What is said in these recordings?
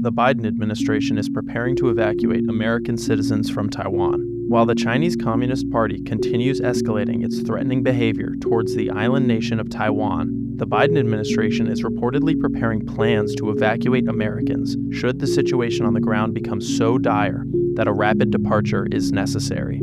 the Biden administration is preparing to evacuate American citizens from Taiwan. While the Chinese Communist Party continues escalating its threatening behavior towards the island nation of Taiwan, the Biden administration is reportedly preparing plans to evacuate Americans should the situation on the ground become so dire that a rapid departure is necessary.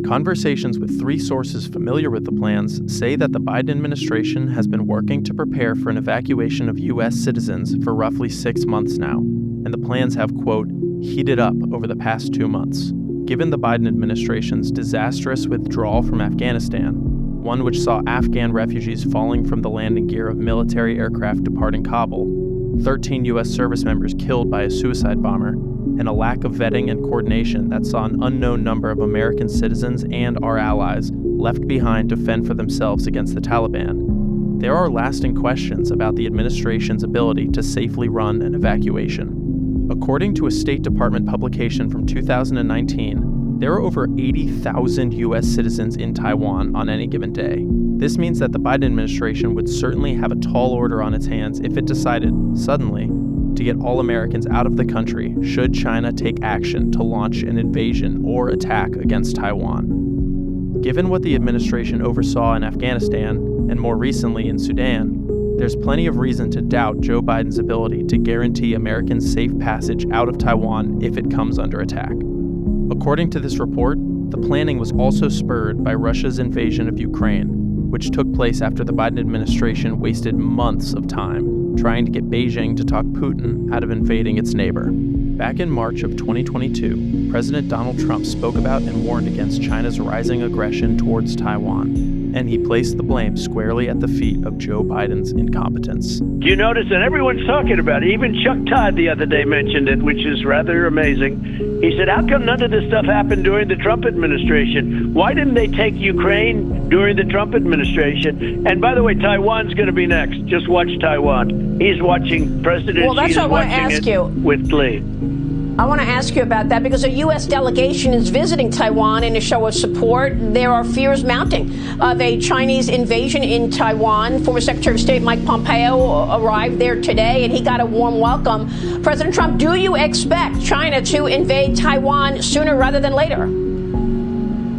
Conversations with 3 sources familiar with the plans say that the Biden administration has been working to prepare for an evacuation of U.S. citizens for roughly 6 months now, and the plans have, quote, heated up over the past 2 months. Given the Biden administration's disastrous withdrawal from Afghanistan, one which saw Afghan refugees falling from the landing gear of military aircraft departing Kabul, 13 U.S. service members killed by a suicide bomber, and a lack of vetting and coordination that saw an unknown number of American citizens and our allies left behind to fend for themselves against the Taliban, there are lasting questions about the administration's ability to safely run an evacuation. According to a State Department publication from 2019, there are over 80,000 U.S. citizens in Taiwan on any given day. This means that the Biden administration would certainly have a tall order on its hands if it decided, suddenly, to get all Americans out of the country should China take action to launch an invasion or attack against Taiwan. Given what the administration oversaw in Afghanistan, and more recently in Sudan, there's plenty of reason to doubt Joe Biden's ability to guarantee Americans safe passage out of Taiwan if it comes under attack. According to this report, the planning was also spurred by Russia's invasion of Ukraine, which took place after the Biden administration wasted months of time trying to get Beijing to talk Putin out of invading its neighbor. Back in March of 2022, President Donald Trump spoke about and warned against China's rising aggression towards Taiwan, and he placed the blame squarely at the feet of Joe Biden's incompetence. Do you notice that everyone's talking about it? Even Chuck Todd the other day mentioned it, which is rather amazing. He said, how come none of this stuff happened during the Trump administration? Why didn't they take Ukraine during the Trump administration? And by the way, Taiwan's going to be next. Just watch Taiwan. He's watching President Well, that's Xi what I want to watching ask it you. with glee. I want to ask you about that because a U.S. delegation is visiting Taiwan in a show of support. There are fears mounting of a Chinese invasion in Taiwan. Former Secretary of State Mike Pompeo arrived there today, and he got a warm welcome. President Trump, do you expect China to invade Taiwan sooner rather than later?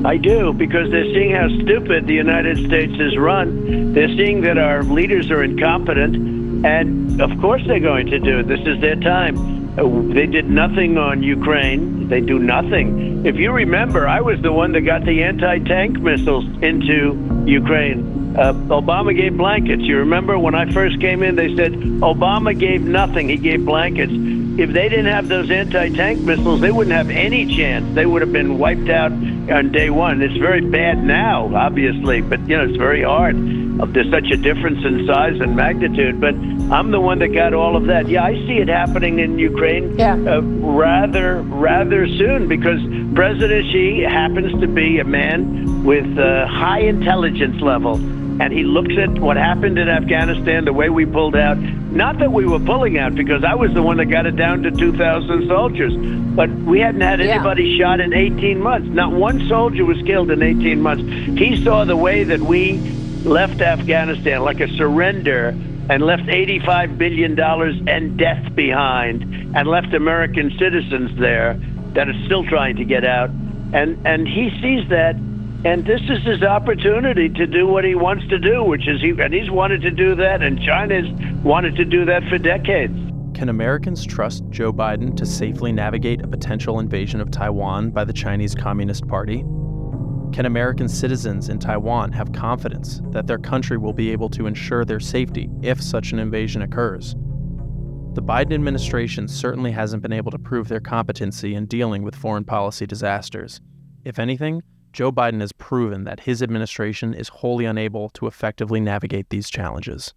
I do, because they're seeing how stupid the United States is run. They're seeing that our leaders are incompetent, and of course they're going to do it. This is their time. They did nothing on Ukraine. They do nothing. If you remember, I was the one that got the anti-tank missiles into Ukraine. Obama gave blankets. You remember when I first came in, they said Obama gave nothing. He gave blankets. If they didn't have those anti-tank missiles, they wouldn't have any chance. They would have been wiped out on day one. It's very bad now, obviously, but it's very hard. There's such a difference in size and magnitude, but I'm the one that got all of that. Yeah, I see it happening in Ukraine rather soon, because President Xi happens to be a man with a high intelligence level, and he looks at what happened in Afghanistan, the way we pulled out. Not that we were pulling out, because I was the one that got it down to 2,000 soldiers, but we hadn't had anybody shot in 18 months. Not one soldier was killed in 18 months. He saw the way that we left Afghanistan like a surrender, and left $85 billion and death behind, and left American citizens there that are still trying to get out. And he sees that, and this is his opportunity to do what he wants to do, which is he's wanted to do that, and China's wanted to do that for decades. Can Americans trust Joe Biden to safely navigate a potential invasion of Taiwan by the Chinese Communist Party? Can American citizens in Taiwan have confidence that their country will be able to ensure their safety if such an invasion occurs? The Biden administration certainly hasn't been able to prove their competency in dealing with foreign policy disasters. If anything, Joe Biden has proven that his administration is wholly unable to effectively navigate these challenges.